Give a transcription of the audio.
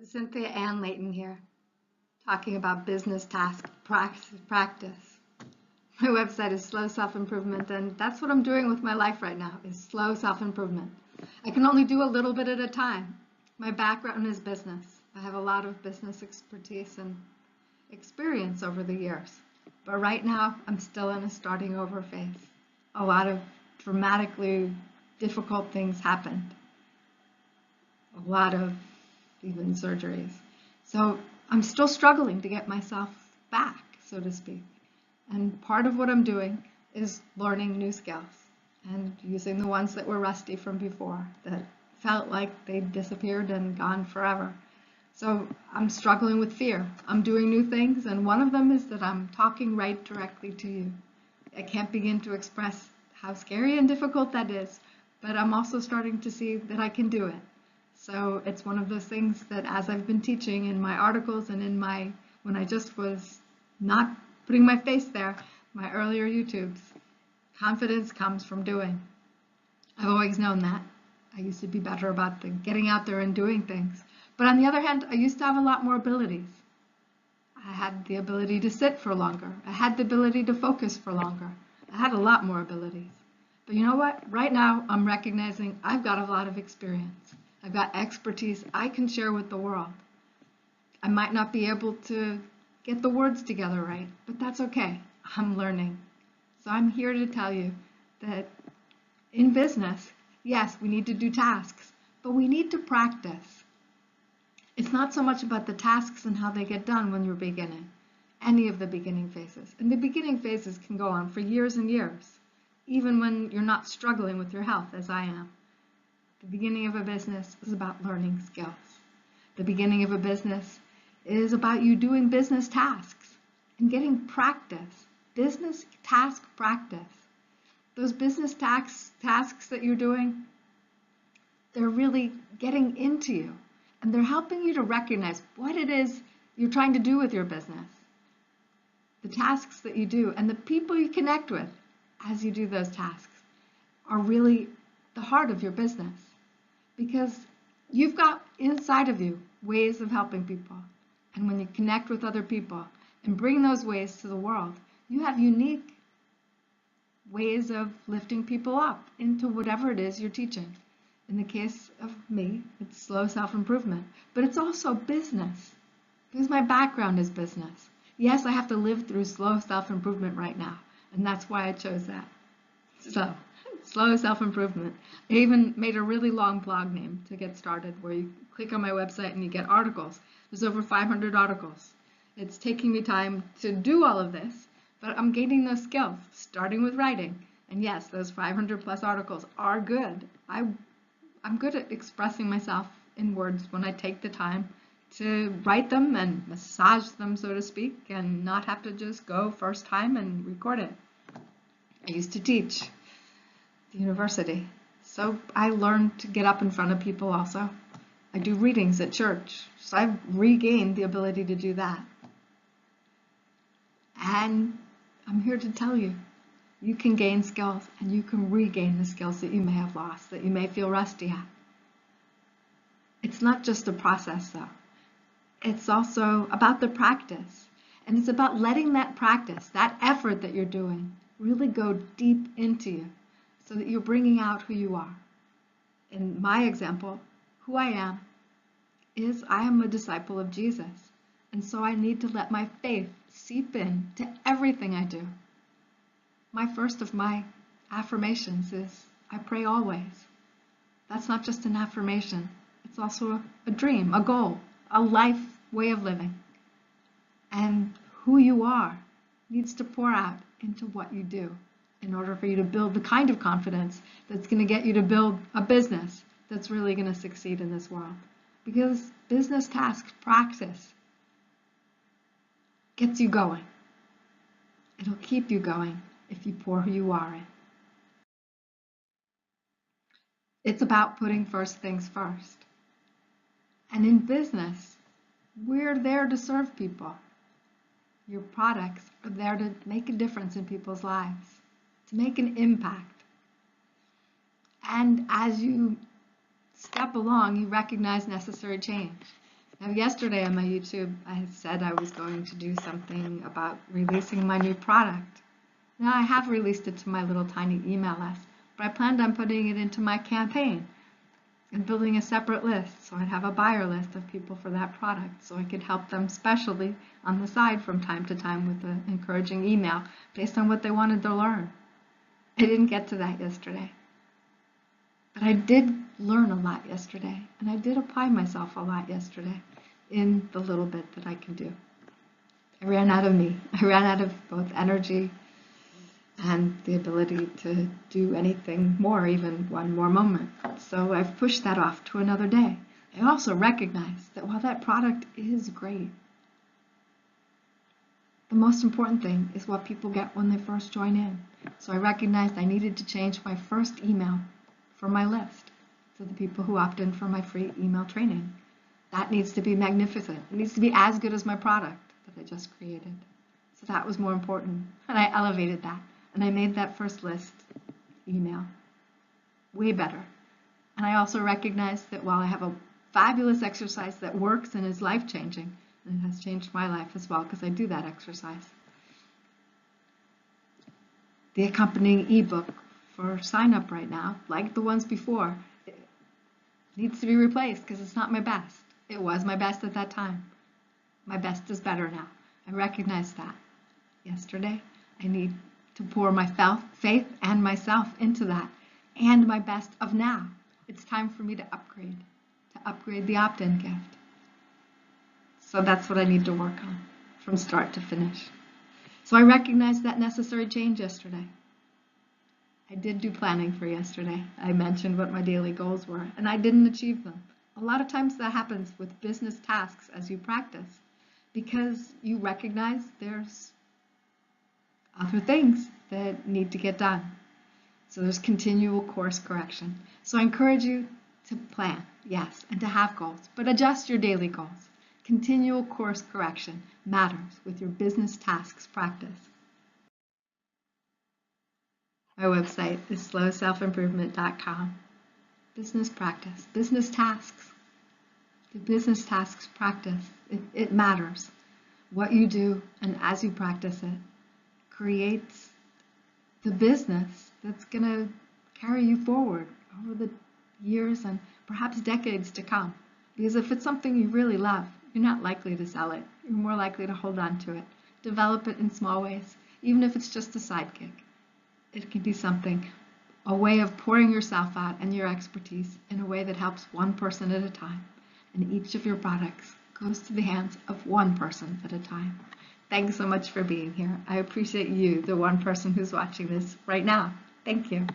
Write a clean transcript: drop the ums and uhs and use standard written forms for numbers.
Cynthia Ann Leighton here, talking about business task practice. My website is Slow Self-Improvement, and that's what I'm doing with my life right now, is slow self-improvement. I can only do a little bit at a time. My background is business. I have a lot of business expertise and experience over the years. But right now, I'm still in a starting over phase. A lot of dramatically difficult things happened. A lot of even surgeries. So I'm still struggling to get myself back, so to speak. And part of what I'm doing is learning new skills and using the ones that were rusty from before, that felt like they'd disappeared and gone forever. So I'm struggling with fear. I'm doing new things, and one of them is that I'm talking right directly to you. I can't begin to express how scary and difficult that is, but I'm also starting to see that I can do it. So it's one of those things that, as I've been teaching in my articles and in when I just was not putting my face there, my earlier YouTubes, confidence comes from doing. I've always known that. I used to be better about getting out there and doing things. But on the other hand, I used to have a lot more abilities. I had the ability to sit for longer. I had the ability to focus for longer. I had a lot more abilities. But you know what? Right now, I'm recognizing I've got a lot of experience. I've got expertise I can share with the world. I might not be able to get the words together right, but that's okay. I'm learning. So I'm here to tell you that in business, yes, we need to do tasks, but we need to practice. It's not so much about the tasks and how they get done when you're beginning, any of the beginning phases. And the beginning phases can go on for years and years, even when you're not struggling with your health, as I am. The beginning of a business is about learning skills. The beginning of a business is about you doing business tasks and getting practice, business task practice. Those business tasks that you're doing, they're really getting into you, and they're helping you to recognize what it is you're trying to do with your business. The tasks that you do and the people you connect with as you do those tasks are really the heart of your business, because you've got inside of you ways of helping people. And when you connect with other people and bring those ways to the world, you have unique ways of lifting people up into whatever it is you're teaching. In the case of me, it's slow self-improvement, but it's also business, because my background is business. Yes, I have to live through slow self-improvement right now, and that's why I chose that. So, slow self-improvement. I even made a really long blog name to get started, where you click on my website and you get articles. There's over 500 articles. It's taking me time to do all of this, but I'm gaining those skills, starting with writing. And yes, those 500 plus articles are good. I'm good at expressing myself in words when I take the time to write them and massage them, so to speak, and not have to just go first time and record it. I used to teach at the university, so I learned to get up in front of people also. I do readings at church, so I've regained the ability to do that. And I'm here to tell you, you can gain skills and you can regain the skills that you may have lost, that you may feel rusty at. It's not just a process though. It's also about the practice. And it's about letting that practice, that effort that you're doing, really go deep into you so that you're bringing out who you are. In my example, who I am is I am a disciple of Jesus. And so I need to let my faith seep in to everything I do. My first of my affirmations is, I pray always. That's not just an affirmation. It's also a dream, a goal, a life way of living. And who you are needs to pour out into what you do in order for you to build the kind of confidence that's going to get you to build a business that's really going to succeed in this world. Because business task practice gets you going. It'll keep you going if you pour who you are in. It's about putting first things first. And in business, we're there to serve people. Your products are there to make a difference in people's lives, to make an impact. And as you step along, you recognize necessary change. Now, yesterday on my YouTube, I had said I was going to do something about releasing my new product. Now, I have released it to my little tiny email list, but I planned on putting it into my campaign and building a separate list, so I'd have a buyer list of people for that product, so I could help them specially on the side from time to time with an encouraging email based on what they wanted to learn. I didn't get to that yesterday, but I did learn a lot yesterday, and I did apply myself a lot yesterday in the little bit that I can do. I ran out of me. I ran out of both energy and the ability to do anything more, even one more moment. So I've pushed that off to another day. I also recognize that while that product is great, the most important thing is what people get when they first join in. So I recognized I needed to change my first email for my list to the people who opt in for my free email training. That needs to be magnificent. It needs to be as good as my product that I just created. So that was more important, and I elevated that. And I made that first list email way better. And I also recognize that while I have a fabulous exercise that works and is life-changing, and it has changed my life as well because I do that exercise, the accompanying ebook for sign up right now, like the ones before, it needs to be replaced because it's not my best. It was my best at that time. My best is better now. I recognize that. Yesterday, I need to pour my faith and myself into that, and my best of now. It's time for me to upgrade the opt-in gift. So that's what I need to work on from start to finish. So I recognized that necessary change yesterday. I did do planning for yesterday. I mentioned what my daily goals were, and I didn't achieve them. A lot of times that happens with business tasks as you practice, because you recognize there's other things that need to get done. So there's continual course correction. So I encourage you to plan, yes, and to have goals, but adjust your daily goals. Continual course correction matters with your business tasks practice. My website is slowselfimprovement.com. Business practice, business tasks. The business tasks practice, it matters. What you do and as you practice it creates the business that's going to carry you forward over the years and perhaps decades to come. Because if it's something you really love, you're not likely to sell it. You're more likely to hold on to it. Develop it in small ways, even if it's just a side gig. It can be something, a way of pouring yourself out and your expertise in a way that helps one person at a time. And each of your products goes to the hands of one person at a time. Thanks so much for being here. I appreciate you, the one person who's watching this right now. Thank you.